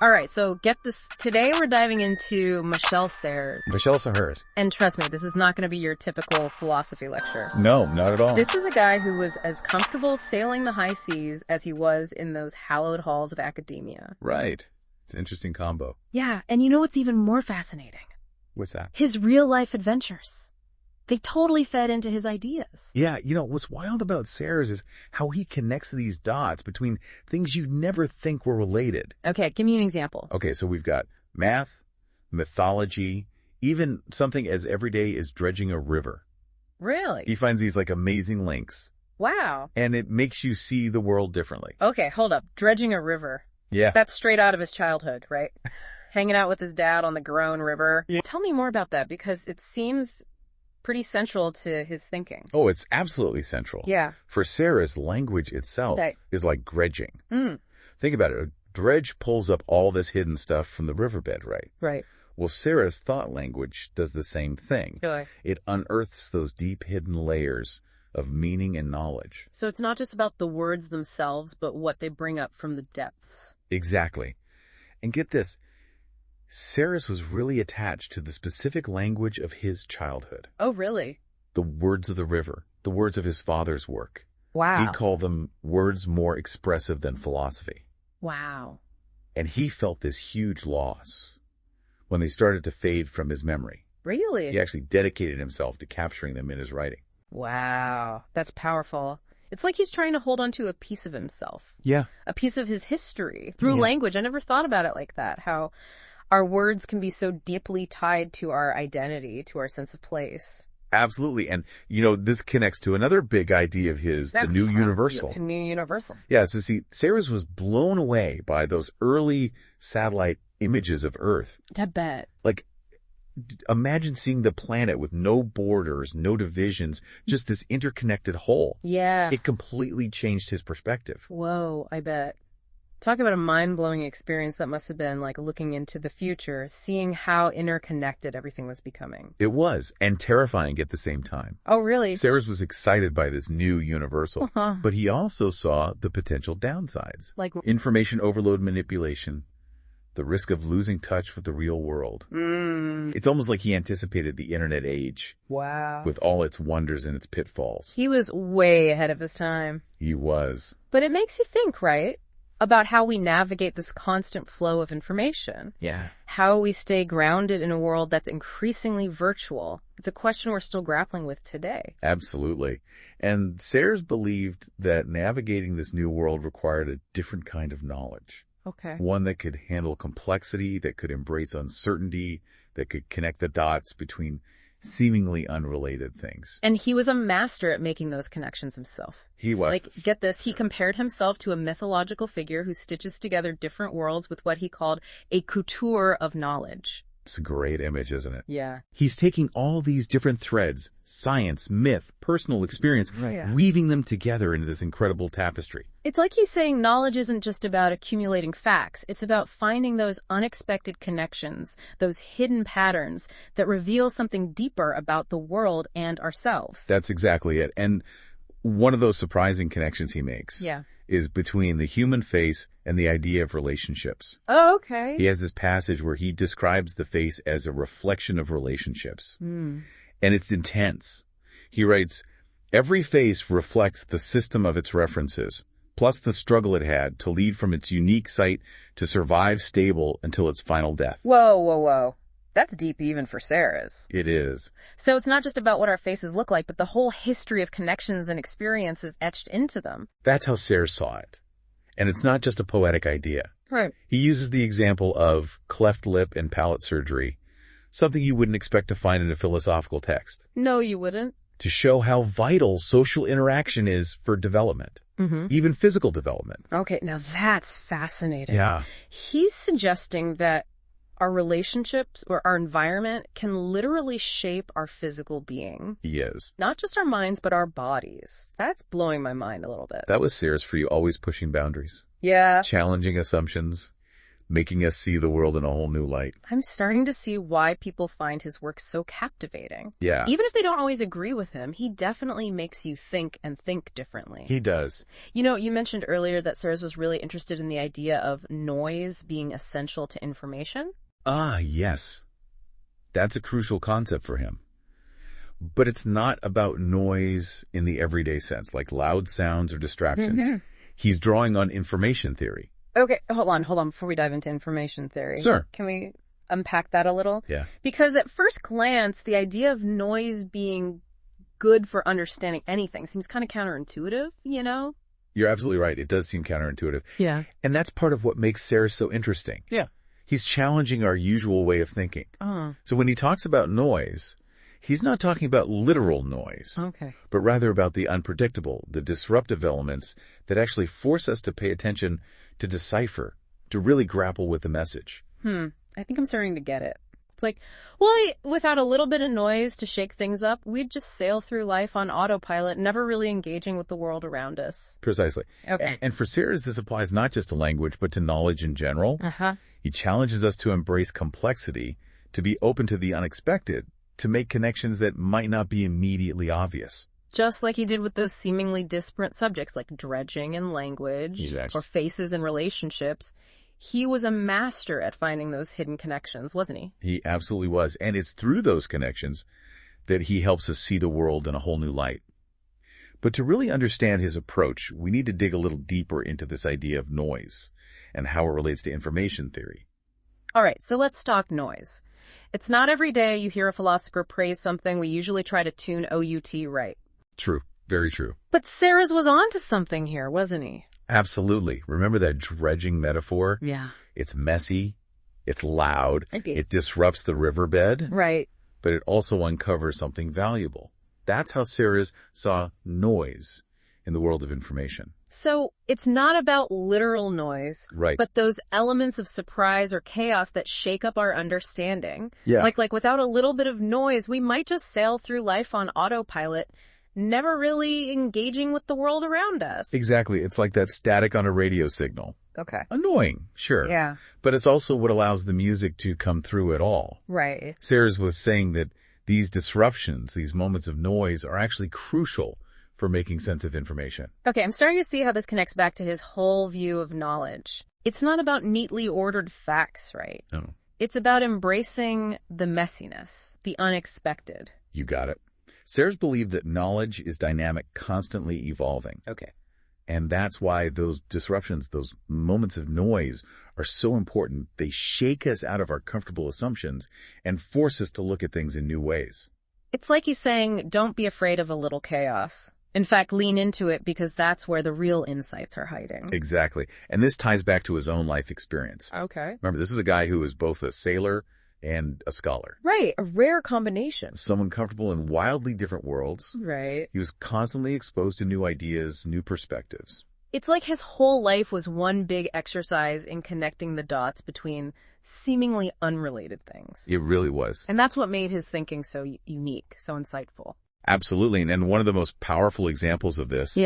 All right, so get this. Today we're diving into Michel Serres. Michel Serres. And trust me, this is not going to be your typical philosophy lecture. No, not at all. This is a guy who was as comfortable sailing the high seas as he was in those hallowed halls of academia. Right. It's an interesting combo. Yeah, and you know what's even more fascinating? What's that? His real-life adventures. They totally fed into his ideas. Yeah, what's wild about Serres is how he connects these dots between things you'd never think were related. Okay, give me an example. Okay, so we've got math, mythology, even something as everyday as dredging a river. Really? He finds these amazing links. Wow. And it makes you see the world differently. Okay, hold up. Dredging a river. Yeah. That's straight out of his childhood, right? Hanging out with his dad on the Garonne River. Yeah. Tell me more about that, because it seems pretty central to his thinking. Oh, it's absolutely central. Yeah. For Serres, language itself is like dredging. Mm. Think about it. A dredge pulls up all this hidden stuff from the riverbed, right? Right. Well, Serres' thought language does the same thing. Really? It unearths those deep hidden layers of meaning and knowledge. So it's not just about the words themselves, but what they bring up from the depths. Exactly. And get this, Serres was really attached to the specific language of his childhood. Oh, really? The words of the river, the words of his father's work. Wow. He'd call them words more expressive than philosophy. Wow. And he felt this huge loss when they started to fade from his memory. Really? He actually dedicated himself to capturing them in his writing. Wow. That's powerful. It's like he's trying to hold on to a piece of himself. Yeah. A piece of his history through language. I never thought about it like that, how our words can be so deeply tied to our identity, to our sense of place. Absolutely. And, this connects to another big idea of his, the new universal. New universal. Yeah, so see, Serres was blown away by those early satellite images of Earth. I bet. Imagine seeing the planet with no borders, no divisions, just this interconnected whole. Yeah. It completely changed his perspective. Whoa, I bet. Talk about a mind-blowing experience that must have been like looking into the future, seeing how interconnected everything was becoming. It was, and terrifying at the same time. Oh, really? Serres was excited by this new universal, but he also saw the potential downsides. Like information overload manipulation, the risk of losing touch with the real world. It's almost like he anticipated the internet age. Wow. With all its wonders and its pitfalls. He was way ahead of his time. He was. But it makes you think, right? About how we navigate this constant flow of information. Yeah. How we stay grounded in a world that's increasingly virtual. It's a question we're still grappling with today. Absolutely. And Serres believed that navigating this new world required a different kind of knowledge. Okay. One that could handle complexity, that could embrace uncertainty, that could connect the dots between seemingly unrelated things. And he was a master at making those connections himself. He was. Get this, he compared himself to a mythological figure who stitches together different worlds with what he called a couture of knowledge. It's a great image, isn't it? Yeah. He's taking all these different threads, science, myth, personal experience, weaving them together into this incredible tapestry. It's like he's saying knowledge isn't just about accumulating facts. It's about finding those unexpected connections, those hidden patterns that reveal something deeper about the world and ourselves. That's exactly it. And one of those surprising connections he makes is between the human face and the idea of relationships. Oh, okay. He has this passage where he describes the face as a reflection of relationships. And it's intense. He writes, "Every face reflects the system of its references, plus the struggle it had to lead from its unique site to survive stable until its final death." Whoa, whoa, whoa. That's deep even for Serres. It is. So it's not just about what our faces look like, but the whole history of connections and experiences etched into them. That's how Serres saw it. And it's not just a poetic idea. Right. He uses the example of cleft lip and palate surgery, something you wouldn't expect to find in a philosophical text, No, you wouldn't. to show how vital social interaction is for development, even physical development. Okay, now that's fascinating. Yeah. He's suggesting that our relationships or our environment can literally shape our physical being. He is. Not just our minds, but our bodies. That's blowing my mind a little bit. That was Serres for you, always pushing boundaries, Yeah. challenging assumptions, making us see the world in a whole new light. I'm starting to see why people find his work so captivating. Yeah. Even if they don't always agree with him, he definitely makes you think and think differently. He does. You know, you mentioned earlier that Serres was really interested in the idea of noise being essential to information. Ah, yes. That's a crucial concept for him. But it's not about noise in the everyday sense, like loud sounds or distractions. Mm-hmm. He's drawing on information theory. Okay, hold on, before we dive into information theory. Sure. Can we unpack that a little? Yeah. Because at first glance, the idea of noise being good for understanding anything seems kind of counterintuitive, you know? You're absolutely right. It does seem counterintuitive. Yeah. And that's part of what makes Serres so interesting. Yeah. He's challenging our usual way of thinking. So when he talks about noise, he's not talking about literal noise, Okay. but rather about the unpredictable, the disruptive elements that actually force us to pay attention, to decipher, to really grapple with the message. I think I'm starting to get it. It's like, well, without a little bit of noise to shake things up, we'd just sail through life on autopilot, never really engaging with the world around us. Precisely. Okay. And for Serres, this applies not just to language, but to knowledge in general. He challenges us to embrace complexity, to be open to the unexpected, to make connections that might not be immediately obvious. Just like he did with those seemingly disparate subjects like dredging in language Exactly. or faces in relationships. He was a master at finding those hidden connections, wasn't he? He absolutely was. And it's through those connections that he helps us see the world in a whole new light. But to really understand his approach, we need to dig a little deeper into this idea of noise and how it relates to information theory. All right, so let's talk noise. It's not every day you hear a philosopher praise something. We usually try to tune OUT right. True. Very true. But Serres was onto something here, wasn't he? Absolutely. Remember that dredging metaphor? Yeah. It's messy. It's loud. Okay. It disrupts the riverbed. Right. But it also uncovers something valuable. That's how Serres saw noise in the world of information. So it's not about literal noise, Right. but those elements of surprise or chaos that shake up our understanding. Yeah. Like without a little bit of noise, we might just sail through life on autopilot, never really engaging with the world around us. Exactly. It's like that static on a radio signal. Okay. Annoying, sure. Yeah. But it's also what allows the music to come through at all. Right. Serres was saying that these disruptions, these moments of noise, are actually crucial for making sense of information. Okay, I'm starting to see how this connects back to his whole view of knowledge. It's not about neatly ordered facts, right? No. It's about embracing the messiness, the unexpected. You got it. Serres believed that knowledge is dynamic, constantly evolving. Okay. And that's why those disruptions, those moments of noise are so important. They shake us out of our comfortable assumptions and force us to look at things in new ways. It's like he's saying, don't be afraid of a little chaos. In fact, lean into it because that's where the real insights are hiding. Exactly. And this ties back to his own life experience. Okay. Remember, this is a guy who is both a sailor and a scholar. Right, a rare combination. Someone comfortable in wildly different worlds. Right. He was constantly exposed to new ideas, new perspectives. It's like his whole life was one big exercise in connecting the dots between seemingly unrelated things. It really was. And that's what made his thinking so unique, so insightful. Absolutely. And one of the most powerful examples of this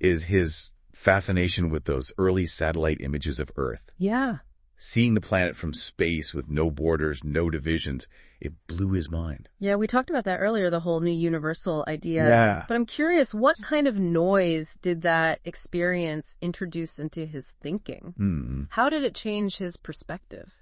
is his fascination with those early satellite images of Earth. Yeah. Seeing the planet from space with no borders, no divisions, it blew his mind. Yeah, we talked about that earlier, the whole new universal idea. Yeah. But I'm curious, what kind of noise did that experience introduce into his thinking? How did it change his perspective?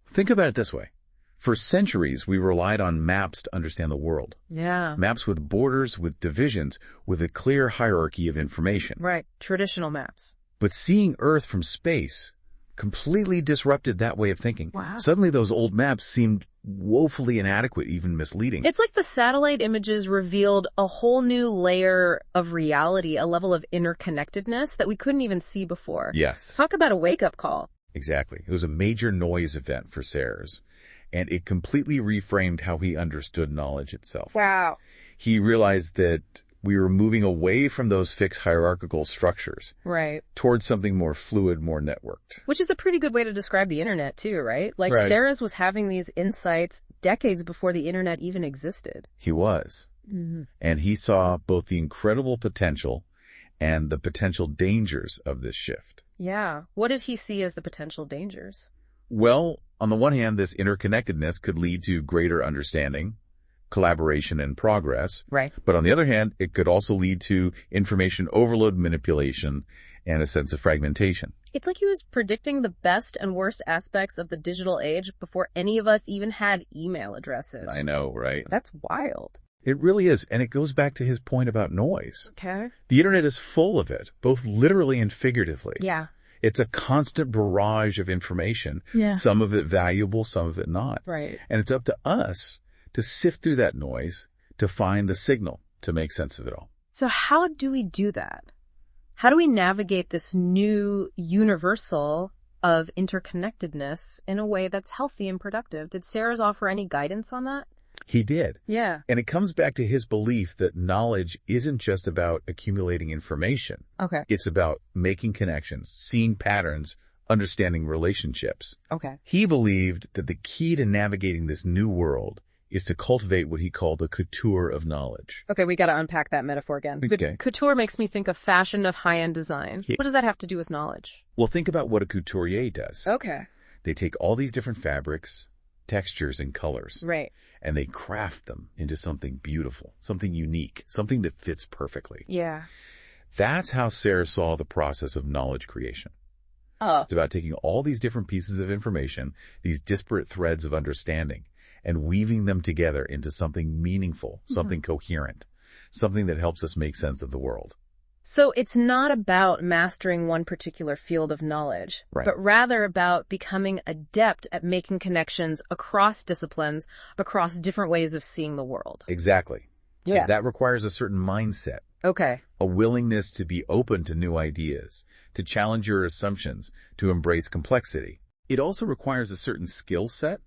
Think about it this way. For centuries, we relied on maps to understand the world. Yeah. Maps with borders, with divisions, with a clear hierarchy of information. Right. Traditional maps. But seeing Earth from space completely disrupted that way of thinking. Wow. Suddenly those old maps seemed woefully inadequate, even misleading. It's like the satellite images revealed a whole new layer of reality, a level of interconnectedness that we couldn't even see before. Yes. Talk about a wake-up call. Exactly. It was a major noise event for Serres, and it completely reframed how he understood knowledge itself. Wow. He realized that we were moving away from those fixed hierarchical structures. Right. Towards something more fluid, more networked. Which is a pretty good way to describe the internet too, right? Like Right. Serres was having these insights decades before the internet even existed. He was. And he saw both the incredible potential and the potential dangers of this shift. Yeah. What did he see as the potential dangers? Well, on the one hand, this interconnectedness could lead to greater understanding, collaboration, and progress. Right. But on the other hand, it could also lead to information overload, manipulation, and a sense of fragmentation. It's like he was predicting the best and worst aspects of the digital age before any of us even had email addresses. I know, right? That's wild. It really is, and it goes back to his point about noise. Okay. The internet is full of it, both literally and figuratively. Yeah. It's a constant barrage of information, Yeah. some of it valuable, some of it not. Right. And it's up to us to sift through that noise, to find the signal, to make sense of it all. So how do we do that? How do we navigate this new universal of interconnectedness in a way that's healthy and productive? Did Serres offer any guidance on that? He did. Yeah. And it comes back to his belief that knowledge isn't just about accumulating information. Okay. It's about making connections, seeing patterns, understanding relationships. Okay. He believed that the key to navigating this new world is to cultivate what he called a couture of knowledge. Okay, we got to unpack that metaphor again. Okay. Couture makes me think of fashion, of high-end design. Yeah. What does that have to do with knowledge? Well, think about what a couturier does. Okay. They take all these different fabrics, textures, and colors, Right. and they craft them into something beautiful, something unique, something that fits perfectly. Yeah. That's how Sarah saw the process of knowledge creation. Oh. It's about taking all these different pieces of information, these disparate threads of understanding, and weaving them together into something meaningful, something coherent, something that helps us make sense of the world. So it's not about mastering one particular field of knowledge, Right. but rather about becoming adept at making connections across disciplines, across different ways of seeing the world. Exactly. Yeah. And that requires a certain mindset, Okay. a willingness to be open to new ideas, to challenge your assumptions, to embrace complexity. It also requires a certain skill set,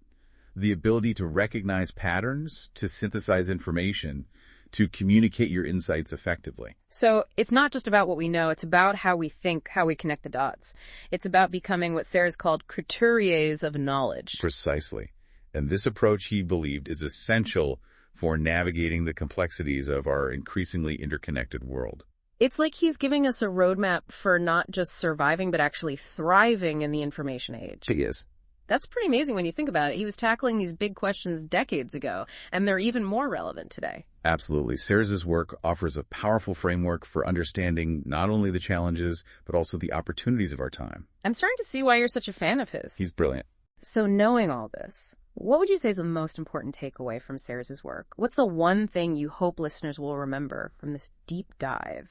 the ability to recognize patterns, to synthesize information, to communicate your insights effectively. So it's not just about what we know, it's about how we think, how we connect the dots. It's about becoming what Serres called couturiers of knowledge. Precisely. And this approach, he believed, is essential for navigating the complexities of our increasingly interconnected world. It's like he's giving us a roadmap for not just surviving, but actually thriving in the information age. He is. That's pretty amazing when you think about it. He was tackling these big questions decades ago, and they're even more relevant today. Absolutely. Serres' work offers a powerful framework for understanding not only the challenges, but also the opportunities of our time. I'm starting to see why you're such a fan of his. He's brilliant. So knowing all this, what would you say is the most important takeaway from Serres' work? What's the one thing you hope listeners will remember from this deep dive?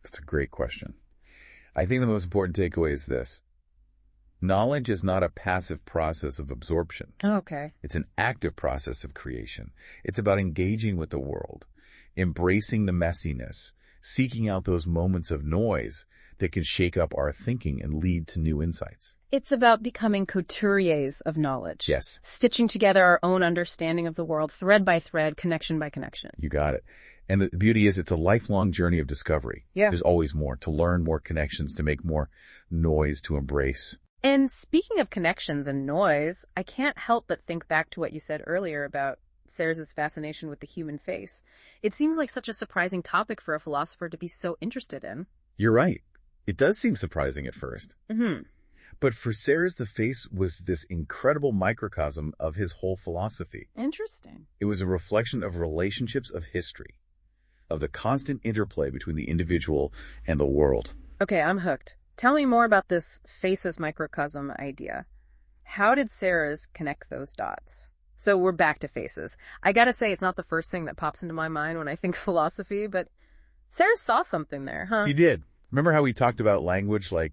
That's a great question. I think the most important takeaway is this. Knowledge is not a passive process of absorption. Okay. It's an active process of creation. It's about engaging with the world, embracing the messiness, seeking out those moments of noise that can shake up our thinking and lead to new insights. It's about becoming couturiers of knowledge. Yes. Stitching together our own understanding of the world, thread by thread, connection by connection. You got it. And the beauty is it's a lifelong journey of discovery. Yeah. There's always more, to learn more connections, to make more noise, to embrace. And speaking of connections and noise, I can't help but think back to what you said earlier about Serres' fascination with the human face. It seems like such a surprising topic for a philosopher to be so interested in. You're right. It does seem surprising at first. Mm-hmm. But for Serres, the face was this incredible microcosm of his whole philosophy. Interesting. It was a reflection of relationships of history, of the constant interplay between the individual and the world. Okay, I'm hooked. Tell me more about this faces microcosm idea. How did Serres connect those dots? So we're back to faces. I gotta say, it's not the first thing that pops into my mind when I think philosophy, but Serres saw something there, huh? He did. Remember how we talked about language like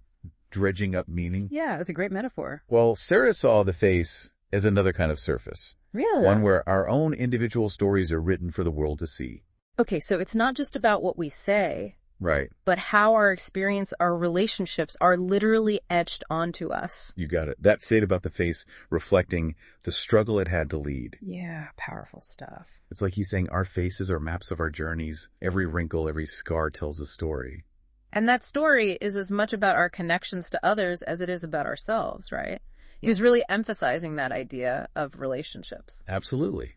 dredging up meaning? Yeah, it was a great metaphor. Well, Serres saw the face as another kind of surface. Really? One where our own individual stories are written for the world to see. Okay, so it's not just about what we say, Right. but how our experience, our relationships are literally etched onto us. You got it. That stayed about the face reflecting the struggle it had to lead. Yeah, powerful stuff. It's like he's saying our faces are maps of our journeys. Every wrinkle, every scar tells a story. And that story is as much about our connections to others as it is about ourselves, right? He was really emphasizing that idea of relationships. Absolutely.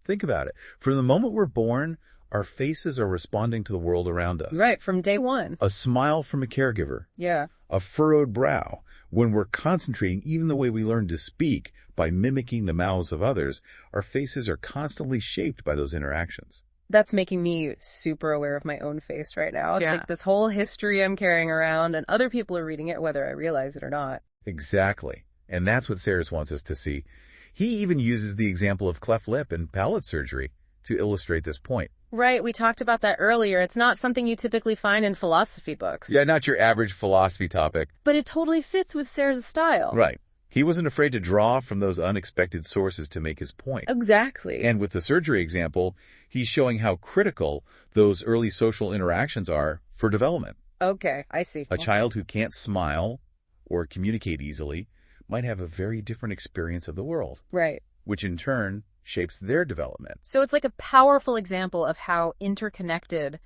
Think about it. From the moment we're born, our faces are responding to the world around us. Right, from day one. A smile from a caregiver. Yeah. A furrowed brow. When we're concentrating, even the way we learn to speak, by mimicking the mouths of others, our faces are constantly shaped by those interactions. That's making me super aware of my own face right now. It's like this whole history I'm carrying around, and other people are reading it whether I realize it or not. Exactly. And that's what Sarris wants us to see. He even uses the example of cleft lip and palate surgery to illustrate this point. Right, we talked about that earlier. It's not something you typically find in philosophy books. Yeah, not your average philosophy topic. But it totally fits with Sarris' style. Right. He wasn't afraid to draw from those unexpected sources to make his point. Exactly. And with the surgery example, he's showing how critical those early social interactions are for development. Okay, I see. A child who can't smile or communicate easily might have a very different experience of the world. Right. Which in turn shapes their development. So it's like a powerful example of how interconnected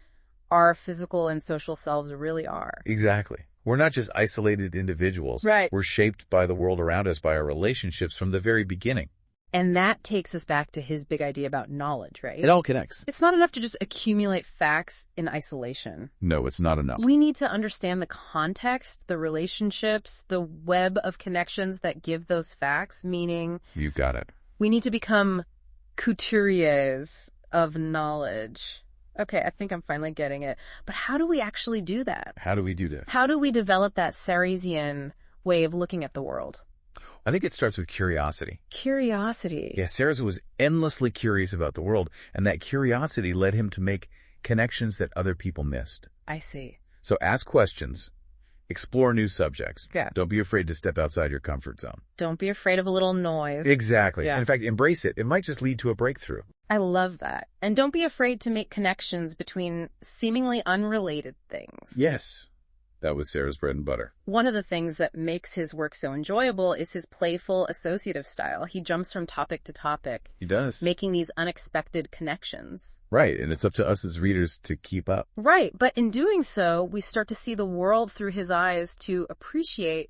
our physical and social selves really are. Exactly. We're not just isolated individuals. Right. We're shaped by the world around us, by our relationships from the very beginning. And that takes us back to his big idea about knowledge, right? It all connects. It's not enough to just accumulate facts in isolation. No, it's not enough. We need to understand the context, the relationships, the web of connections that give those facts, meaning... You got it. We need to become couturiers of knowledge. Okay, I think I'm finally getting it. But how do we actually do that? How do we do that? How do we develop that Sarrisian way of looking at the world? I think it starts with curiosity. Curiosity. Yeah, Sarris was endlessly curious about the world, and that curiosity led him to make connections that other people missed. I see. So ask questions. Explore new subjects. Yeah. Don't be afraid to step outside your comfort zone. Don't be afraid of a little noise. Exactly. Yeah. In fact, embrace it. It might just lead to a breakthrough. I love that. And don't be afraid to make connections between seemingly unrelated things. Yes. That was Sarah's bread and butter. One of the things that makes his work so enjoyable is his playful associative style. He jumps from topic to topic. He does. Making these unexpected connections. Right, and it's up to us as readers to keep up. Right, but in doing so, we start to see the world through his eyes to appreciate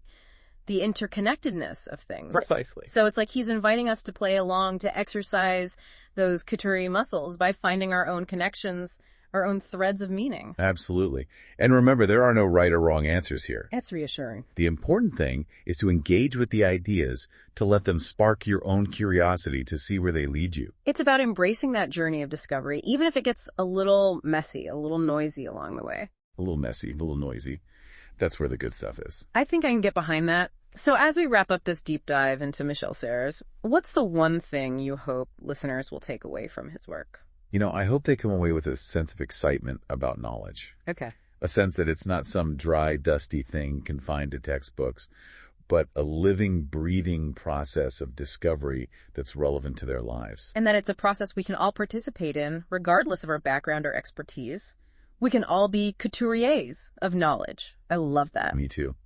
the interconnectedness of things. Precisely. So it's like he's inviting us to play along, to exercise those couturier muscles by finding our own connections, our own threads of meaning. Absolutely. And remember, there are no right or wrong answers here. That's reassuring. The important thing is to engage with the ideas, to let them spark your own curiosity to see where they lead you. It's about embracing that journey of discovery, even if it gets a little messy, a little noisy along the way. A little messy, a little noisy. That's where the good stuff is. I think I can get behind that. So as we wrap up this deep dive into Michel Serres, what's the one thing you hope listeners will take away from his work? You know, I hope they come away with a sense of excitement about knowledge. Okay. A sense that it's not some dry, dusty thing confined to textbooks, but a living, breathing process of discovery that's relevant to their lives. And that it's a process we can all participate in, regardless of our background or expertise. We can all be couturiers of knowledge. I love that. Me too.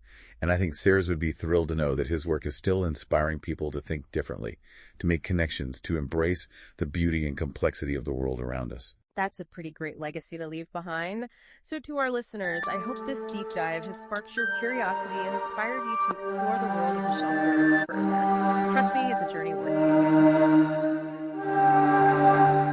And I think Serres would be thrilled to know that his work is still inspiring people to think differently, to make connections, to embrace the beauty and complexity of the world around us. That's a pretty great legacy to leave behind. So to our listeners, I hope this deep dive has sparked your curiosity and inspired you to explore the world of Michel Serres further. Trust me, it's a journey worth taking.